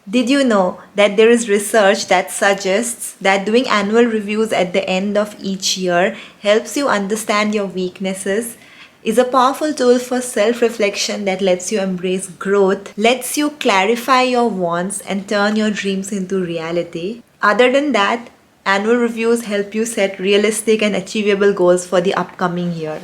Did you know that there is research that suggests that doing annual reviews at the end of each year helps you understand your weaknesses, is a powerful tool for self-reflection that lets you embrace growth, lets you clarify your wants and turn your dreams into reality? Other than that, annual reviews help you set realistic and achievable goals for the upcoming year.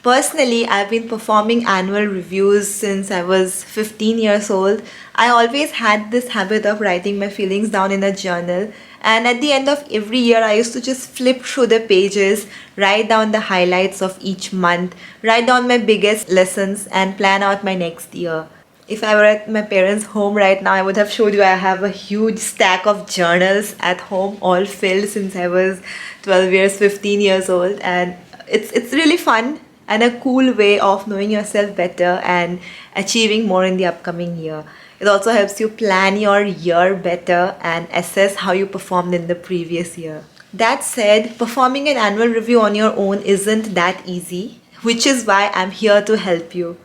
Personally, I've been performing annual reviews since I was 15 years old. I always had this habit of writing my feelings down in a journal, and at the end of every year, I used to just flip through the pages, write down the highlights of each month, write down my biggest lessons, and plan out my next year. If I were at my parents' home right now, I would have showed you I have a huge stack of journals at home, all filled since I was 12 years, 15 years old, and it's really fun and a cool way of knowing yourself better and achieving more in the upcoming year. It also helps you plan your year better and assess how you performed in the previous year. That said, performing an annual review on your own isn't that easy, which is why I'm here to help you.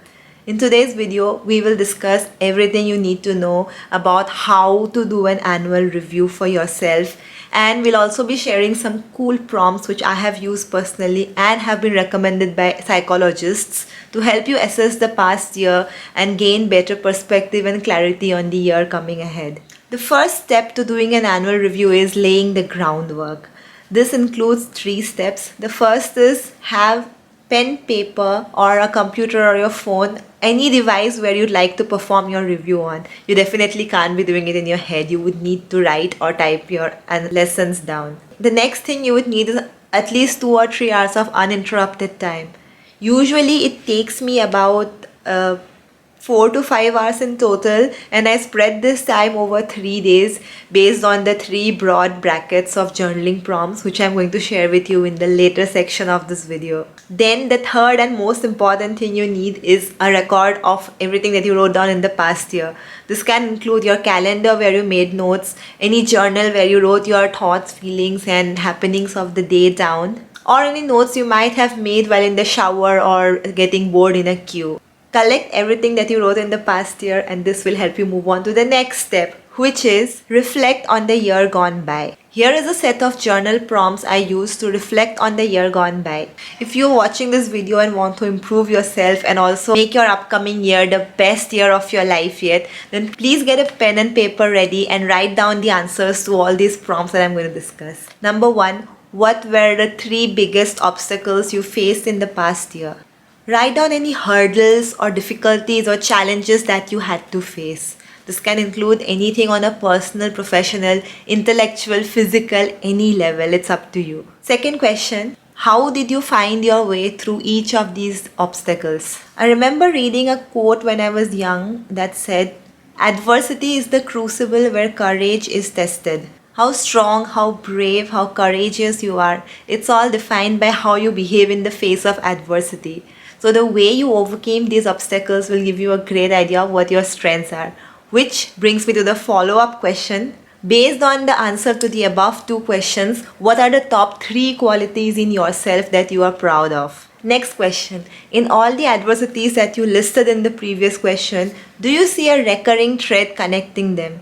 In today's video, we will discuss everything you need to know about how to do an annual review for yourself, and we'll also be sharing some cool prompts which I have used personally and have been recommended by psychologists to help you assess the past year and gain better perspective and clarity on the year coming ahead. The first step to doing an annual review is laying the groundwork. This includes 3 steps. The first is have pen, paper, or a computer or your phone, any device where you'd like to perform your review on. You definitely can't be doing it in your head. You would need to write or type your lessons down. The next thing you would need is at least 2 or 3 hours of uninterrupted time. Usually it takes me about 4 to 5 hours in total, and I spread this time over 3 days based on the 3 broad brackets of journaling prompts which I'm going to share with you in the later section of this video. Then the third and most important thing you need is a record of everything that you wrote down in the past year. This can include your calendar where you made notes, any journal where you wrote your thoughts, feelings and happenings of the day down, or any notes you might have made while in the shower or getting bored in a queue. Collect everything that you wrote in the past year, and this will help you move on to the next step, which is reflect on the year gone by. Here is a set of journal prompts I use to reflect on the year gone by. If you're watching this video and want to improve yourself and also make your upcoming year the best year of your life yet, then please get a pen and paper ready and write down the answers to all these prompts that I'm going to discuss. Number 1, what were the 3 biggest obstacles you faced in the past year? Write down any hurdles or difficulties or challenges that you had to face. This can include anything on a personal, professional, intellectual, physical, any level. It's up to you. Second question, how did you find your way through each of these obstacles? I remember reading a quote when I was young that said, "Adversity is the crucible where courage is tested." How strong, how brave, how courageous you are, it's all defined by how you behave in the face of adversity. So the way you overcame these obstacles will give you a great idea of what your strengths are. Which brings me to the follow-up question. Based on the answer to the above 2 questions, what are the top 3 qualities in yourself that you are proud of? Next question. In all the adversities that you listed in the previous question, do you see a recurring thread connecting them?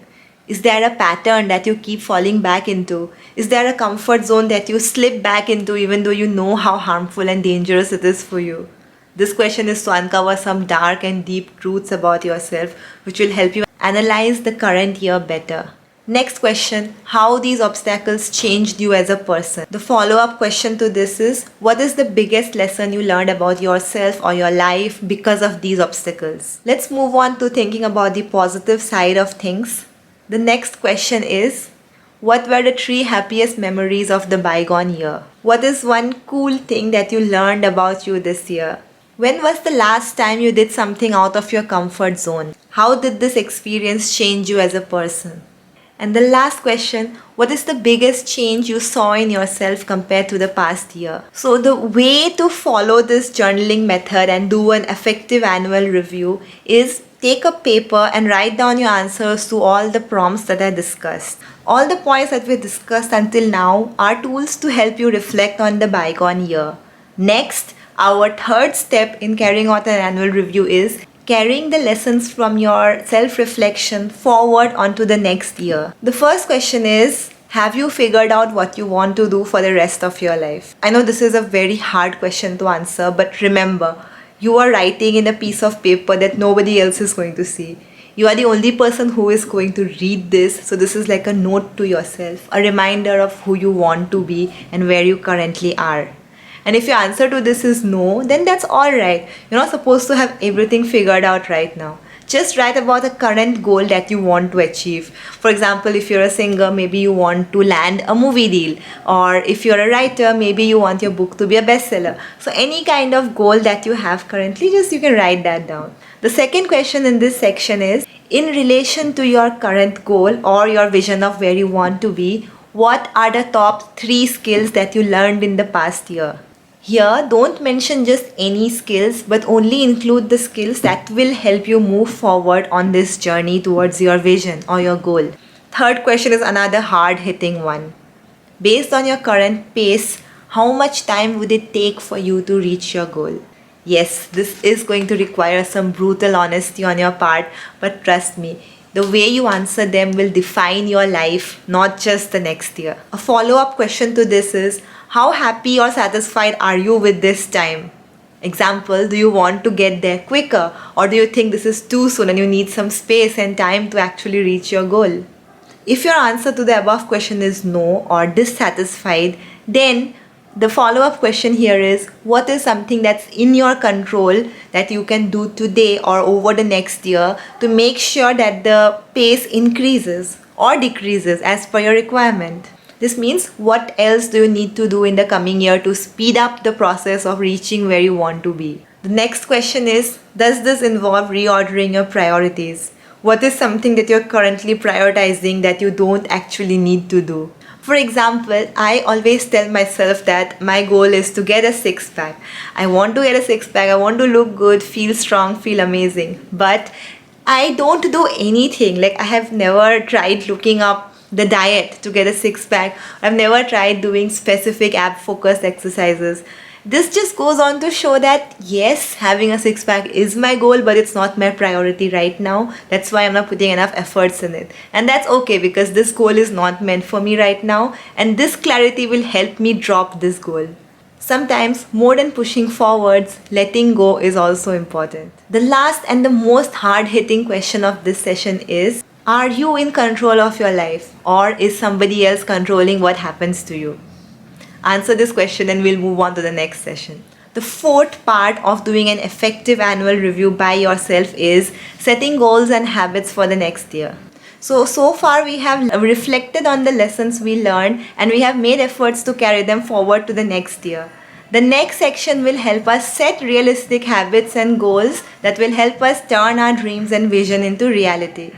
Is there a pattern that you keep falling back into? Is there a comfort zone that you slip back into even though you know how harmful and dangerous it is for you? This question is to uncover some dark and deep truths about yourself which will help you analyze the current year better. Next question, how these obstacles changed you as a person? The follow-up question to this is, what is the biggest lesson you learned about yourself or your life because of these obstacles? Let's move on to thinking about the positive side of things. The next question is, what were the 3 happiest memories of the bygone year? What is one cool thing that you learned about you this year? When was the last time you did something out of your comfort zone? How did this experience change you as a person? And the last question, what is the biggest change you saw in yourself compared to the past year? So the way to follow this journaling method and do an effective annual review is take a paper and write down your answers to all the prompts that I discussed. All the points that we discussed until now are tools to help you reflect on the bygone year. Next, our third step in carrying out an annual review is carrying the lessons from your self-reflection forward onto the next year. The first question is, have you figured out what you want to do for the rest of your life? I know this is a very hard question to answer, but remember, you are writing in a piece of paper that nobody else is going to see. You are the only person who is going to read this, so this is like a note to yourself, a reminder of who you want to be and where you currently are. And if your answer to this is no, then that's alright. You're not supposed to have everything figured out right now. Just write about a current goal that you want to achieve. For example, if you're a singer, maybe you want to land a movie deal. Or if you're a writer, maybe you want your book to be a bestseller. So any kind of goal that you have currently, just you can write that down. The second question in this section is, in relation to your current goal or your vision of where you want to be, what are the top 3 skills that you learned in the past year? Here, don't mention just any skills, but only include the skills that will help you move forward on this journey towards your vision or your goal. Third question is another hard-hitting one. Based on your current pace, how much time would it take for you to reach your goal? Yes, this is going to require some brutal honesty on your part, but trust me, the way you answer them will define your life, not just the next year. A follow-up question to this is, how happy or satisfied are you with this time? Example, do you want to get there quicker, or do you think this is too soon and you need some space and time to actually reach your goal? If your answer to the above question is no or dissatisfied, then the follow-up question here is, what is something that's in your control that you can do today or over the next year to make sure that the pace increases or decreases as per your requirement? This means, what else do you need to do in the coming year to speed up the process of reaching where you want to be? The next question is, does this involve reordering your priorities? What is something that you're currently prioritizing that you don't actually need to do? For example, I always tell myself that my goal is to get a six-pack. I want to get a six-pack, I want to look good, feel strong, feel amazing. But I don't do anything. Like, I have never tried looking up the diet to get a six-pack. I've never tried doing specific ab-focused exercises. This just goes on to show that yes, having a six-pack is my goal, but it's not my priority right now. That's why I'm not putting enough efforts in it. And that's okay, because this goal is not meant for me right now, and this clarity will help me drop this goal. Sometimes, more than pushing forwards, letting go is also important. The last and the most hard-hitting question of this session is, are you in control of your life, or is somebody else controlling what happens to you? Answer this question and we'll move on to the next session. The fourth part of doing an effective annual review by yourself is setting goals and habits for the next year. So far we have reflected on the lessons we learned and we have made efforts to carry them forward to the next year. The next section will help us set realistic habits and goals that will help us turn our dreams and vision into reality.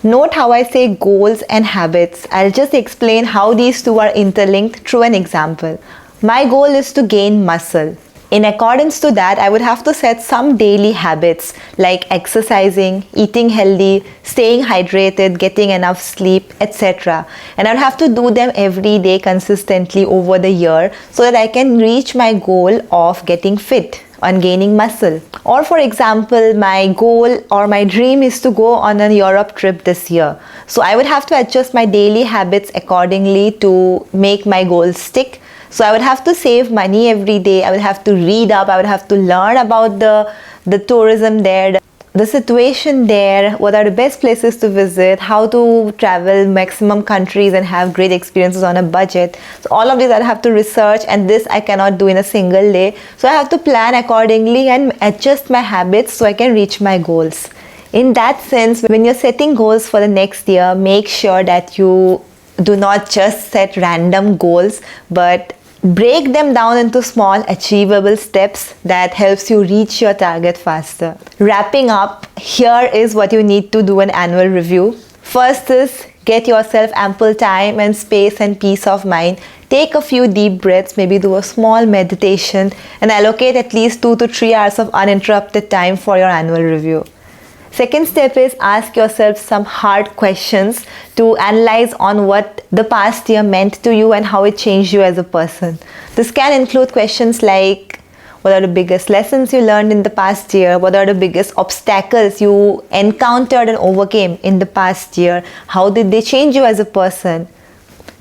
Note how I say goals and habits. I'll just explain how these two are interlinked through an example. My goal is to gain muscle. In accordance to that, I would have to set some daily habits like exercising, eating healthy, staying hydrated, getting enough sleep, etc. And I would have to do them every day consistently over the year so that I can reach my goal of getting fit and gaining muscle. Or for example, my goal or my dream is to go on a Europe trip this year. So I would have to adjust my daily habits accordingly to make my goals stick. So I would have to save money every day. I would have to read up. I would have to learn about the tourism there, the situation there, what are the best places to visit, how to travel maximum countries and have great experiences on a budget. So all of these I have to research, and this I cannot do in a single day. So I have to plan accordingly and adjust my habits so I can reach my goals. In that sense, when you're setting goals for the next year, make sure that you do not just set random goals, but break them down into small achievable steps that helps you reach your target faster. Wrapping up, here is what you need to do an annual review. First is get yourself ample time and space and peace of mind. Take a few deep breaths, maybe do a small meditation, and allocate at least 2 to 3 hours of uninterrupted time for your annual review. Second step is ask yourself some hard questions to analyze on what the past year meant to you and how it changed you as a person. This can include questions like, What are the biggest lessons you learned in the past year? What are the biggest obstacles you encountered and overcame in the past year? How did they change you as a person?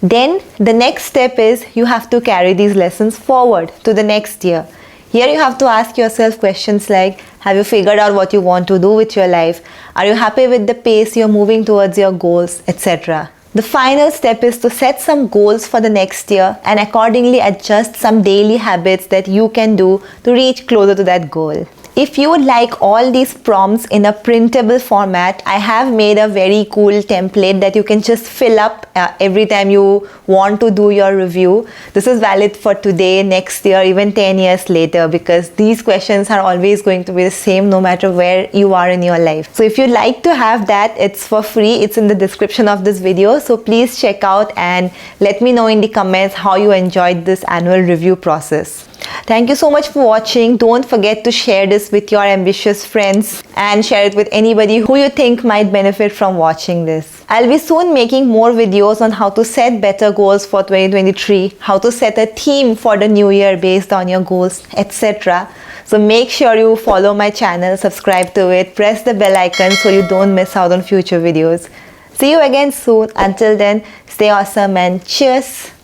Then the next step is you have to carry these lessons forward to the next year. Here you have to ask yourself questions like, have you figured out what you want to do with your life? Are you happy with the pace you're moving towards your goals, etc.? The final step is to set some goals for the next year and accordingly adjust some daily habits that you can do to reach closer to that goal. If you would like all these prompts in a printable format, I have made a very cool template that you can just fill up every time you want to do your review. This is valid for today, next year, even 10 years later, because these questions are always going to be the same no matter where you are in your life. So if you'd like to have that, it's for free. It's in the description of this video. So please check out and let me know in the comments how you enjoyed this annual review process. Thank you so much for watching. Don't forget to share this with your ambitious friends and share it with anybody who you think might benefit from watching this. I'll be soon making more videos on how to set better goals for 2023, how to set a theme for the new year based on your goals, etc. So make sure you follow my channel, subscribe to it, press the bell icon so you don't miss out on future videos. See you again soon. Until then, stay awesome and cheers!